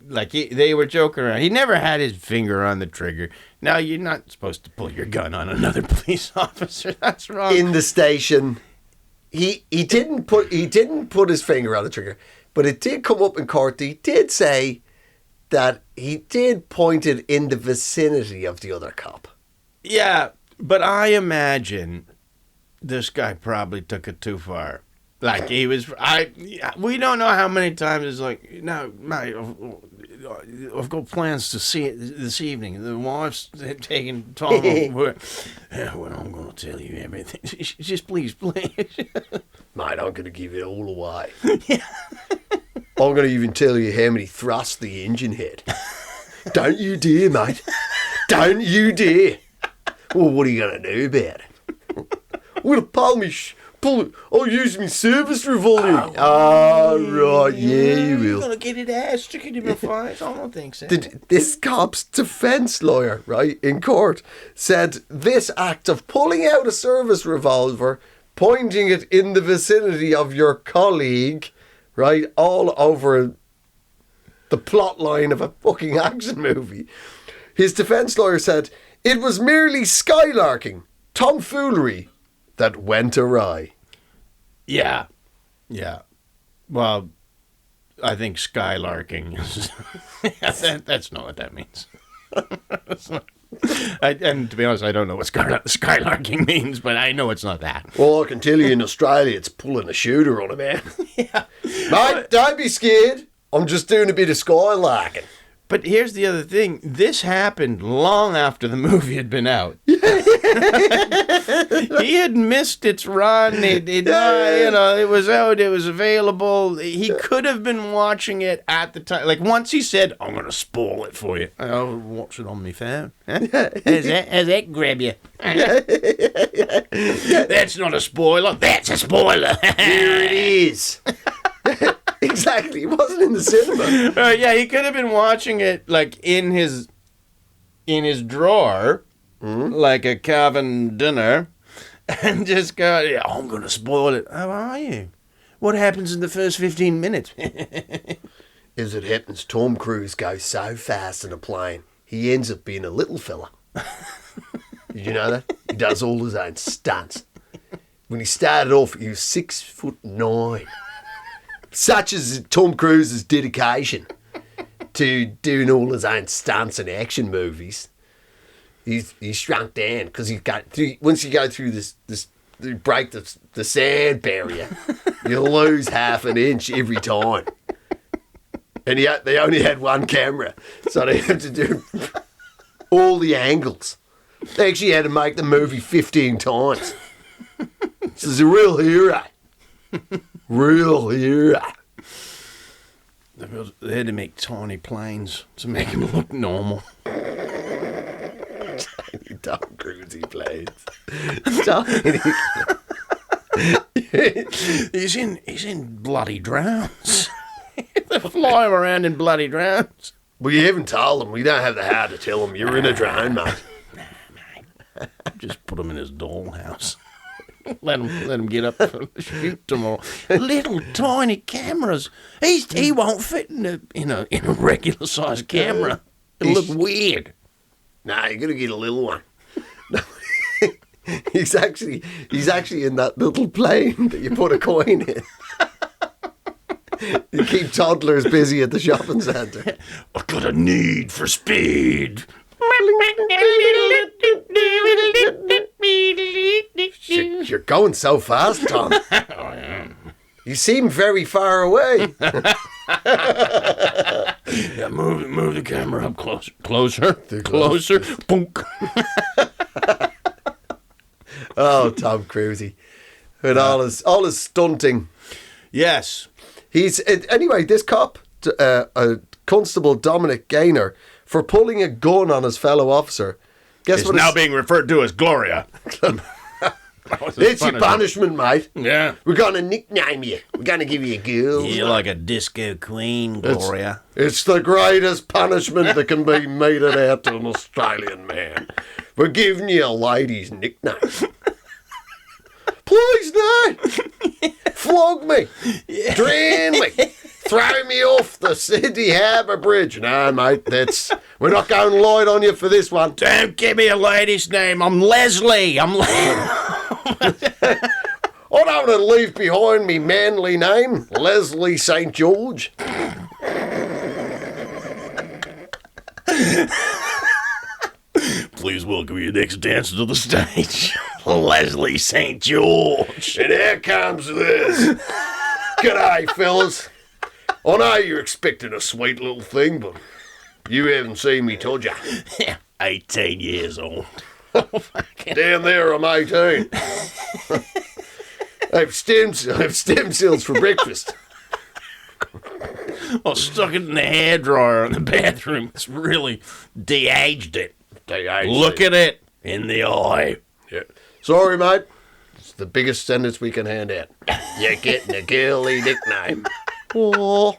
like they were joking around. He never had his finger on the trigger. Now you're not supposed to pull your gun on another police officer. That's wrong. In the station, he didn't put his finger on the trigger, but it did come up in court. He did say that he did point it in the vicinity of the other cop. Yeah, but I imagine this guy probably took it too far. Like we don't know how many times it's like, no, mate, I've got plans to see it this evening. The wife's taking Tom over. Well, I'm going to tell you everything. Just please. Mate, I'm going to give it all away. Yeah. I'm going to even tell you how many thrusts the engine had. Don't you dare, mate. Don't you dare. Well, what are you going to do about it? I'm going to I'll use my service revolver. Right, yeah, you will. You're going to get it ass, stick it in my face. I don't think so. This cop's defence lawyer, right, in court, said this act of pulling out a service revolver, pointing it in the vicinity of your colleague, right, all over the plot line of a fucking action movie. His defence lawyer said, it was merely skylarking, tomfoolery, that went awry. Yeah. Well, I think skylarking is... that's not what that means. And to be honest, I don't know what skylarking means, but I know it's not that. Well, I can tell you in Australia, it's pulling a shooter on a man. Yeah. Mate, don't be scared. I'm just doing a bit of skylarking. But here's the other thing. This happened long after the movie had been out. He had missed its run. It was out. It was available. He could have been watching it at the time. Like, once he said, I'm going to spoil it for you. I'll watch it on my phone. Huh? How's that grab you? That's not a spoiler. That's a spoiler. Here it is. Exactly. It wasn't in the cinema. Yeah, he could have been watching it like in his drawer, like a Calvin dinner, and just go, yeah, I'm going to spoil it. How are you? What happens in the first 15 minutes? As it happens, Tom Cruise goes so fast in a plane, he ends up being a little fella. Did you know that? He does all his own stunts. When he started off, he was 6'9". Such is Tom Cruise's dedication to doing all his own stunts and action movies. He's shrunk down because once you go through this you break the sand barrier, you lose half an inch every time. And they only had one camera, so they had to do all the angles. They actually had to make the movie 15 times. So he's a real hero. Real hero. They had to make tiny planes to make him look normal. Tiny Tom Cruise planes. He's in bloody drowns. They fly him around in bloody drowns. Well, you haven't told him. We don't have the heart to tell him you're in a drone, mate. Just put him in his dollhouse. Let him get up and shoot tomorrow. Little tiny cameras. He won't fit in a regular sized camera. It'll look weird. Nah, you're gonna get a little one. No, he's actually in that little plane that you put a coin in. You keep toddlers busy at the shopping centre. I've got a need for speed. You're going so fast, Tom. You seem very far away. Yeah, move the camera up closer. Closer. Boonk. Oh, Tom Cruise. And all his stunting. Yes. Anyway, this cop, Constable Dominic Gaynor, for pulling a gun on his fellow officer. Guess what? It's now being referred to as Gloria. It's your punishment, mate. Yeah. We're going to nickname you. We're going to give you a girl. You're like a disco queen, Gloria. It's the greatest punishment that can be meted out to an Australian man. We're giving you a lady's nickname. Please, no. Flog me. Yeah. Drain me. Throw me off the Sydney Harbour Bridge. No, mate, we're not going light on you for this one. Don't give me a lady's name. I'm Leslie. I don't want to leave behind me manly name, Leslie St. George. Please welcome your next dancer to the stage, Leslie St. George. And here comes this. G'day, fellas. I know you're expecting a sweet little thing, but you haven't seen me, told ya. 18 years old. Down there, I'm 18. I have stem cells for breakfast. I stuck it in the hairdryer in the bathroom. It's really de-aged it. Look at it in the eye. Yeah. Sorry, mate. It's the biggest sentence we can hand out. You're getting a girly nickname. Oh,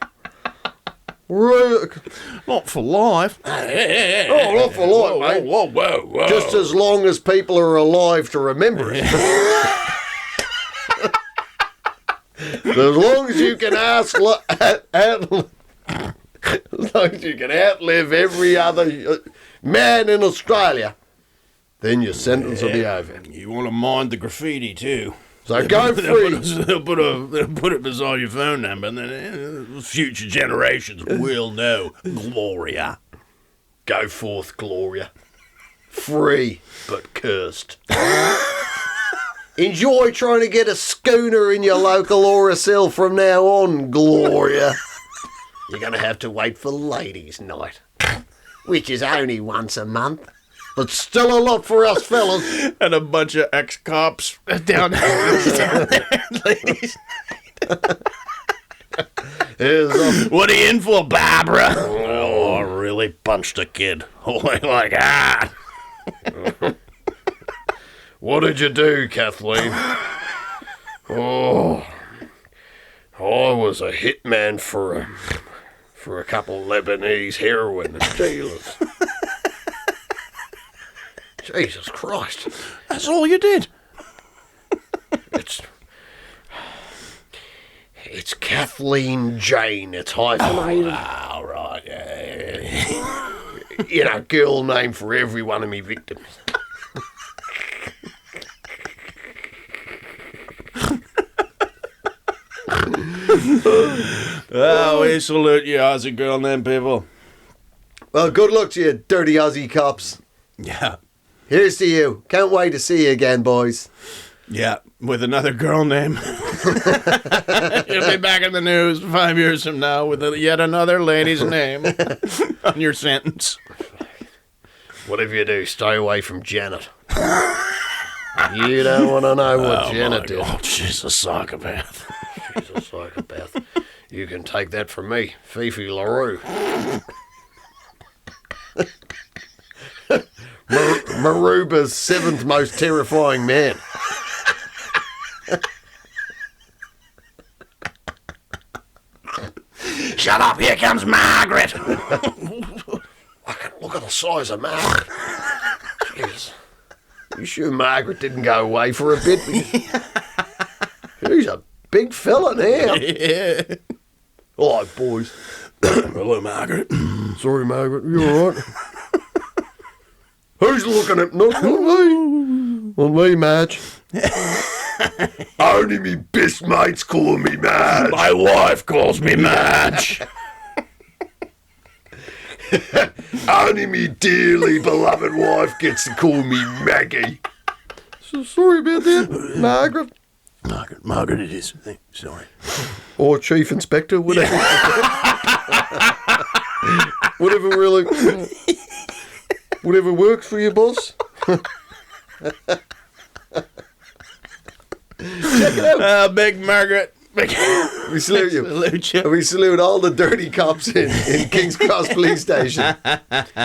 really? Not for life. Oh, not for life, mate. Whoa. Just as long as people are alive to remember it. As long as you can outlive every other man in Australia, then your sentence will be over. You want to mind the graffiti too. So go free. They'll put it beside your phone number, and then future generations will know. Gloria. Go forth, Gloria. Free, but cursed. Enjoy trying to get a schooner in your local RSL from now on, Gloria. You're going to have to wait for ladies' night, which is only once a month. But still a lot for us fellas. And a bunch of ex-cops down there. Ladies. What are you in for, Barbara? Oh, I really punched a kid. Like that. What did you do, Kathleen? Oh, I was a hitman for a couple Lebanese heroin dealers. Jesus Christ. That's all you did. It's Kathleen Jane. It's hyphenated. Oh, right. Yeah. You know, girl name for every one of me victims. Oh, we salute you, Aussie girl name people. Well, good luck to you, dirty Aussie cops. Yeah. Here's to you. Can't wait to see you again, boys. Yeah, with another girl name. You'll be back in the news 5 years from now with yet another lady's name on your sentence. Whatever you do, stay away from Janet. You don't want to know what Janet did. Oh, she's a psychopath. She's a psychopath. You can take that from me, Fifi LaRue. Maruba's seventh most terrifying man. Shut up, here comes Margaret. Look at the size of Margaret. Jeez. You sure Margaret didn't go away for a bit? He's a big fella now. Yeah. All right, boys. Hello, Margaret. Sorry, Margaret. You all right? Who's looking at nothing? Me. On me, Madge. Only me best mates call me Madge. My wife calls me Madge. Only me dearly beloved wife gets to call me Maggie. So sorry about that, Margaret. Margaret, it is. Sorry. Or Chief Inspector, whatever. Whatever really. Whatever works for you, boss. Check it out. Big Margaret. We salute you. Salute you. And we salute all the dirty cops in King's Cross Police Station.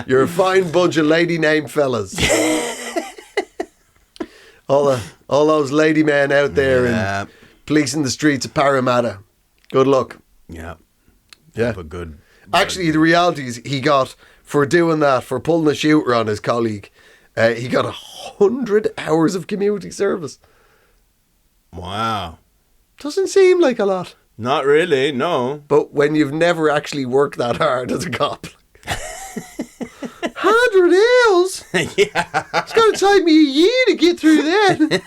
You're a fine bunch of lady-named fellas. all those lady men out there and policing the streets of Parramatta. Good luck. Yeah. Yeah. Have a good... Actually, the reality is he got, for doing that, for pulling a shooter on his colleague, he got 100 hours of community service. Wow. Doesn't seem like a lot. Not really, no. But when you've never actually worked that hard as a cop. 100 hours? Yeah. It's going to take me a year to get through that.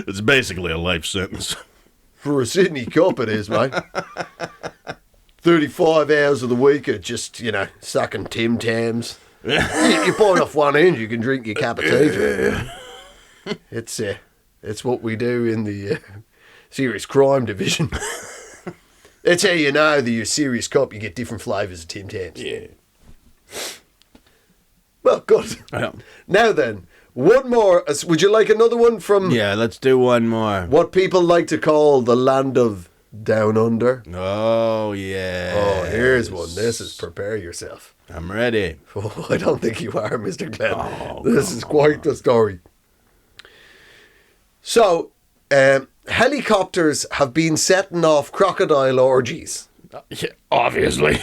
It's basically a life sentence. For a Sydney cop it is, mate. 35 hours of the week of just, sucking Tim Tams. You bite off one end, you can drink your cup of tea. It's what we do in the serious crime division. That's how you know that you're a serious cop. You get different flavours of Tim Tams. Yeah. Well, good. Yeah. Now then, one more. Would you like another one from... Yeah, let's do one more. What people like to call the land of Down Under? Oh, yeah. Oh, here's one. This is prepare yourself. I'm ready. Oh, I don't think you are, Mr. Glenn. Oh, this is quite the story. So, helicopters have been setting off crocodile orgies. Yeah, obviously.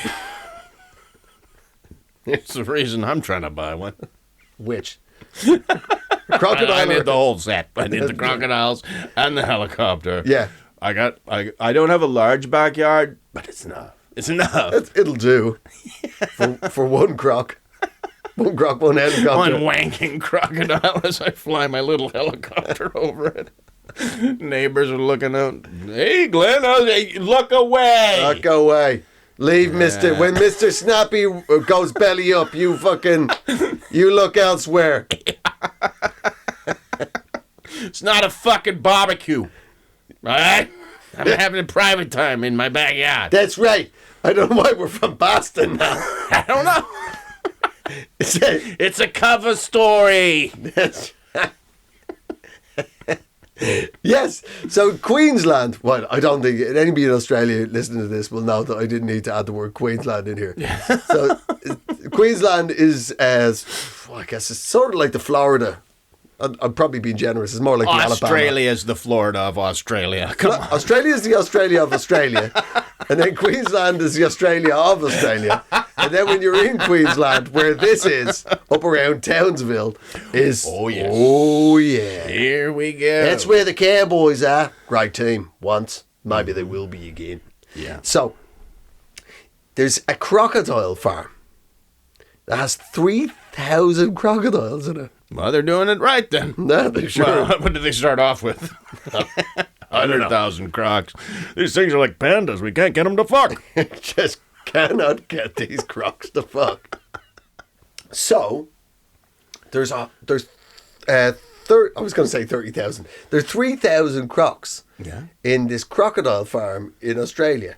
It's the reason I'm trying to buy one. Which? Crocodile. I need the whole set. I need the crocodiles and the helicopter. Yeah. I don't have a large backyard, but it's enough. It's enough. It'll do. For one croc. One croc, one helicopter. One wanking crocodile as I fly my little helicopter over it. Neighbors are looking out. Hey, Glenn, look away. Look away. Leave Mr. When Mr. Snappy goes belly up, you look elsewhere. It's not a fucking barbecue. All right? I'm having a private time in my backyard. That's right. I don't know why we're from Boston now. I don't know. It's a cover story. Yes. So Queensland. Well, I don't think anybody in Australia listening to this will know that I didn't need to add the word Queensland in here. So Queensland is, I guess it's sort of like the Florida. I'm probably being generous. It's more like the Alabama. Australia's the Florida of Australia. Come on. Australia's the Australia of Australia. And then Queensland is the Australia of Australia. And then when you're in Queensland, where this is, up around Townsville, is... Oh, yes. Oh, yeah. Here we go. That's where the Cowboys are. Great team. Once. Maybe they will be again. Yeah. So, there's a crocodile farm that has 3,000 crocodiles in it. Well, they're doing it right then. No, they sure. Well, what did they start off with? 100,000 crocs. These things are like pandas. We can't get them to fuck. Just cannot get these crocs to fuck. So, I was going to say 30,000. There's 3,000 crocs in this crocodile farm in Australia.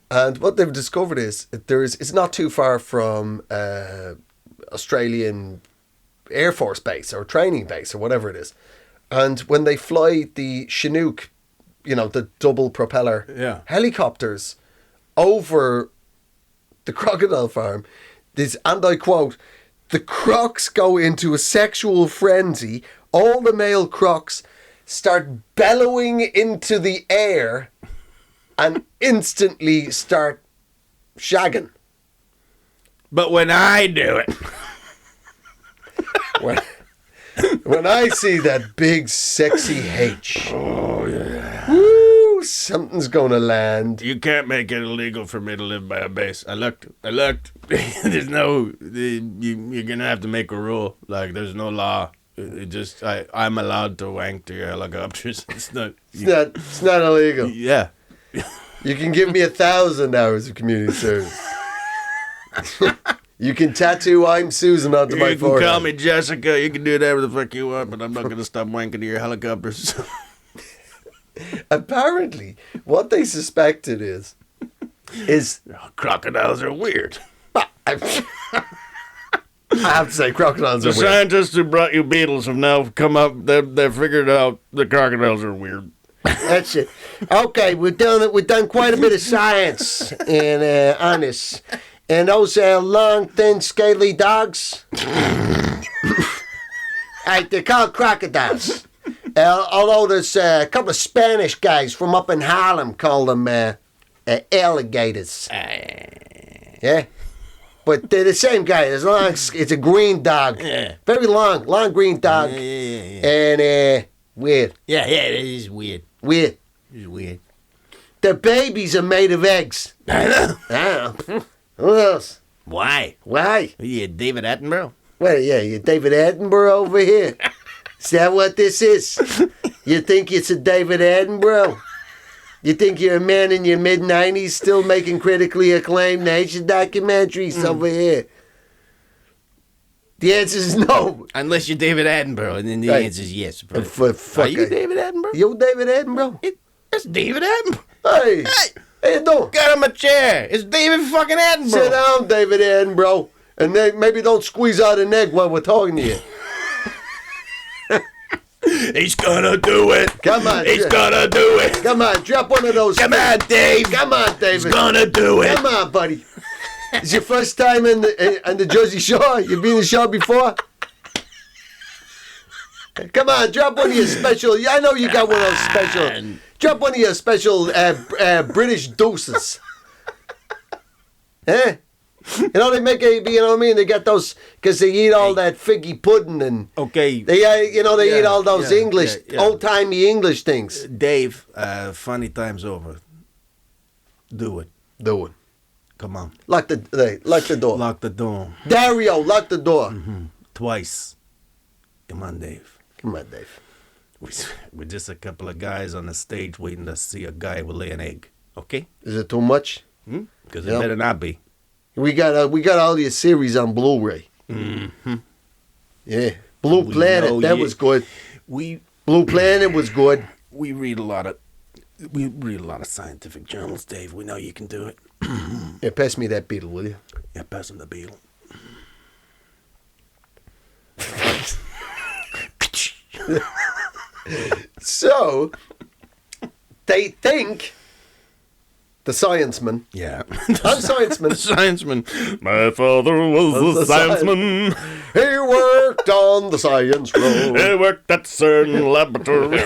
And what they've discovered is it's not too far from Australian Air Force base or training base or whatever it is. And when they fly the Chinook, the double propeller helicopters over the crocodile farm, and I quote, the crocs go into a sexual frenzy. All the male crocs start bellowing into the air and instantly start shagging. But when I do it... when I see that big, sexy H. Oh, yeah. Woo, something's gonna land. You can't make it illegal for me to live by a base. I looked. There's no. You're gonna have to make a rule. Like, there's no law. It just. I'm allowed to wank to your helicopters. It's not. It's not illegal. Yeah. You can give me 1,000 hours of community service. You can tattoo "I'm Susan" onto my You can forehead. call me Jessica. You can do whatever the fuck you want, but I'm not gonna stop wanking to your helicopters. Apparently, what they suspected is Crocodiles are weird. I have to say, crocodiles The are weird. scientists who brought you beetles have now come up. They've figured out the crocodiles are weird. That's it. Okay, we've done quite a bit of science on this. And those long, thin, scaly dogs, they're called crocodiles. Although there's a couple of Spanish guys from up in Harlem call them alligators. Yeah? But they're the same guy. It's a green dog. Yeah. Very long green dog. Yeah. And weird. Yeah, it is weird. Weird. It's weird. The babies are made of eggs. I know. Ah, who else? Why? Why? You David Attenborough? Well, yeah, you're David Attenborough over here. Is that what this is? You think it's a David Attenborough? You think you're a man in your mid-90s still making critically acclaimed nature documentaries over here? The answer is no. Unless you're David Attenborough, and then the Right. answer is yes. Fuck Are you it. David Attenborough? You David Attenborough? It's David Attenborough. Hey, how you doing? Get him a chair. It's David fucking Attenborough. Sit down, David Attenborough. And then maybe don't squeeze out an egg while we're talking to you. He's gonna do it. Come on. He's gonna do it. Come on, drop one of those. Come on, Dave. Come on, David. He's gonna do it. Come on, buddy. It's your first time on the Jersey Shore? You've been in the show before? Come on, drop one of your special. I know you got one of those special. Drop one of your special British doses. Eh? You know, they make a, you know what I mean? They got those, because they eat all that figgy pudding and Okay. they, eat all those yeah, English, yeah. old-timey English things. Dave, funny time's over. Do it. Do it. Come on. Lock the door. Lock the door. Dario, lock the door. Twice. Come on, Dave. Come on, Dave. We're just a couple of guys on the stage waiting to see a guy will lay an egg. Okay? Is it too much? Because Yep. it better not be. We got all your series on Blu-ray. Mm-hmm. Yeah, Blue We Planet, know that you- was good. We Blue Planet was good. read a lot of scientific journals, Dave. We know you can do it. Yeah, pass me that beetle, will you? Yeah, pass him the beetle. So, they think the scienceman. Yeah. I'm scienceman. The scienceman. My father was The a scienceman. He worked on the science road. He worked at CERN laboratory.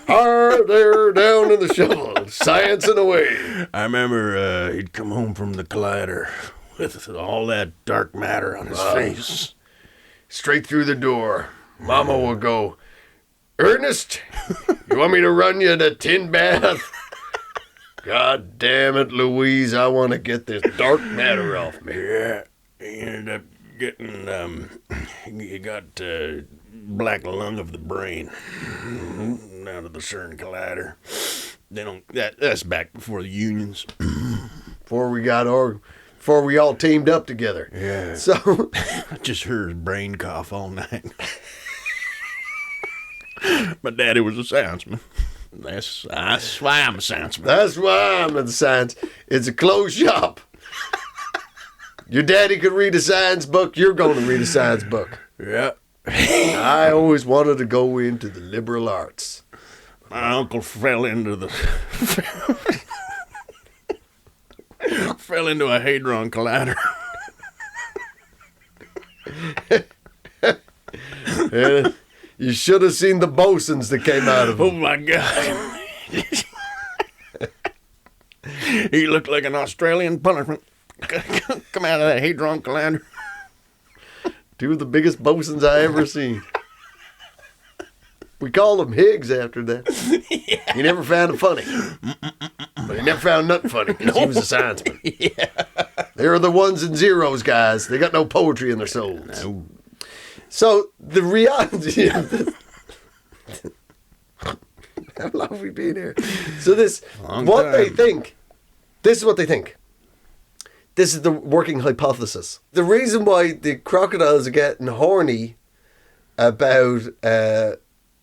Hard there down in the shovel, sciencing away. I remember he'd come home from the collider with all that dark matter on his face. Straight through the door. Mama will go, Ernest, you want me to run you the tin bath? God damn it, Louise, I want to get this dark matter off me. Yeah, he ended up getting, he got black lung of the brain out of the CERN collider. They don't, that's back before the unions. Before we all teamed up together. Yeah. So, I just heard his brain cough all night. My daddy was a scienceman. That's why I'm a scienceman. that's why I'm in science. It's a closed shop. Your daddy could read a science book, you're going to read a science book. Yeah. I always wanted to go into the liberal arts. My uncle fell into a hadron collider. Yeah, you should have seen the bosuns that came out of Oh him. my God. He looked like an Australian punishment. Come out of that hadron collider. Two of the biggest bosuns I ever seen. We call them Higgs after that. Yeah. He never found it funny. But he never found nothing funny because he was a scienceman. Yeah. They're the ones and zeros, guys. They got no poetry in their souls. No. So the reality of this... How long have we been here? So this... They think... This is what they think. This is the working hypothesis. The reason why the crocodiles are getting horny about...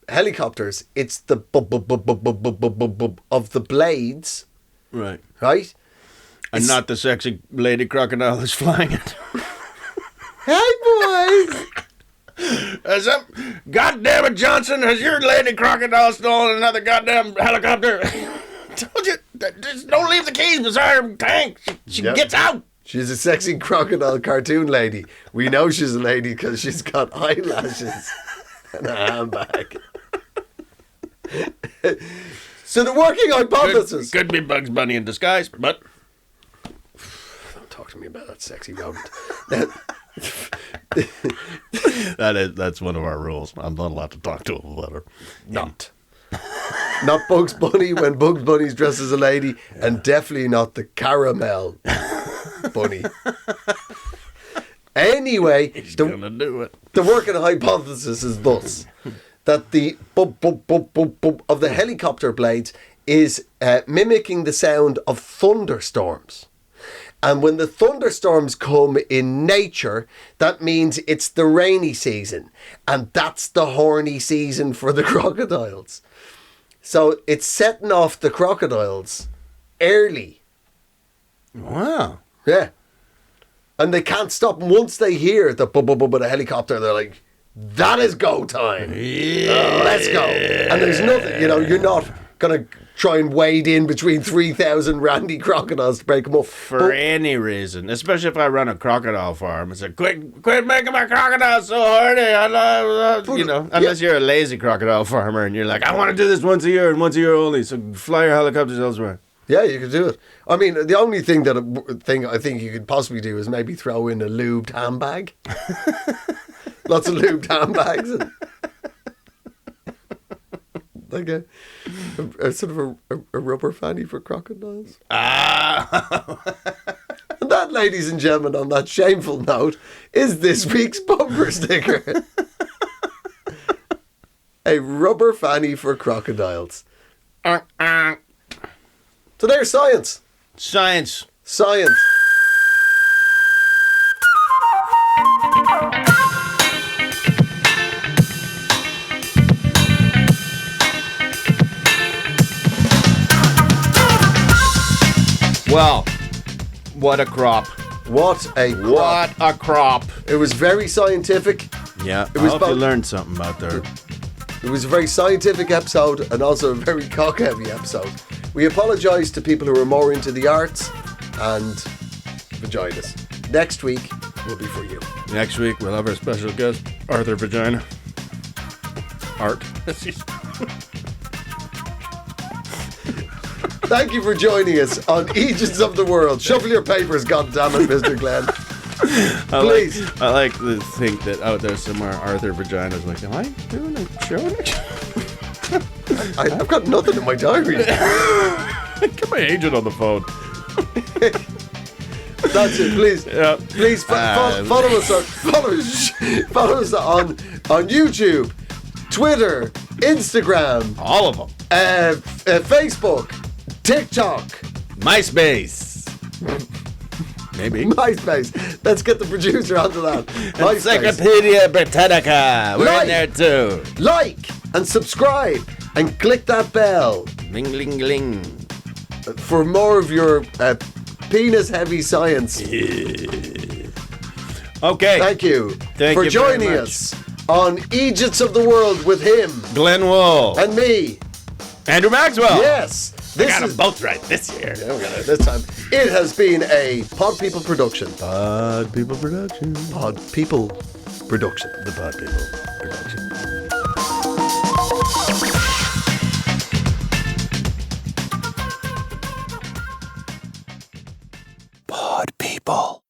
helicopters, it's the bub of the blades. Right. Right? And it's not the sexy lady crocodile that's flying it. Hey, boys! God damn it, Johnson, has your lady crocodile stolen another goddamn helicopter? Told you, just don't leave the keys beside her tank. She gets out. She's a sexy crocodile cartoon lady. We know she's a lady because she's got eyelashes and a handbag. So the working hypothesis could be Bugs Bunny in disguise, but don't talk to me about that sexy rodent. That's one of our rules. I'm not allowed to talk to him about her. Not Bugs Bunny when Bugs Bunny's dressed as a lady, and definitely not the caramel bunny. Anyway, he's gonna do it. The working hypothesis is thus. That the bub of the helicopter blades is mimicking the sound of thunderstorms. And when the thunderstorms come in nature, that means it's the rainy season. And that's the horny season for the crocodiles. So it's setting off the crocodiles early. Wow. Yeah. And they can't stop. Once they hear the bub of the helicopter, they're like, that is go time. Yeah. Let's go. And there's nothing, you're not going to try and wade in between 3,000 randy crocodiles to break them up. For any reason. Especially if I run a crocodile farm. It's like, quit making my crocodiles so horny. Unless you're a lazy crocodile farmer and you're like, I want to do this once a year and once a year only. So fly your helicopters elsewhere. Yeah, you could do it. I mean, the only thing I think you could possibly do is maybe throw in a lubed handbag. Lots of lubed handbags. Like a sort of a rubber fanny for crocodiles. Ah! And that, ladies and gentlemen, on that shameful note, is this week's bumper sticker. A rubber fanny for crocodiles. So there's science. Science. Well, what a crop. What a crop. It was very scientific. Yeah, I hope you learned something about there. It was a very scientific episode and also a very cock-heavy episode. We apologise to people who are more into the arts and vaginas. Next week will be for you. Next week we'll have our special guest, Arthur Vagina. Art. Thank you for joining us on Eejits of the World. Shuffle your papers, goddammit, Mr. Glenn. Please. I like to think that out there somewhere Arthur Vagina's like, am I doing a show next? I've got nothing in my diary. Get my agent on the phone. That's it, please. Yeah. Please follow us on YouTube, Twitter, Instagram. All of them. Facebook, TikTok. MySpace. Maybe. MySpace. Let's get the producer onto that. Encyclopedia Britannica. We're in there too. Like and subscribe and click that bell. Ling, ling, ling. For more of your penis-heavy science. Yeah. Okay. Thank you for joining us on Eejits of the World with him, Glenn Wool, and me, Andrew Maxwell. Yes. We got them both right this year. Yeah, we got it this time. It has been a Pod People production. Pod People production. Pod People production. The Pod People production. Pod People.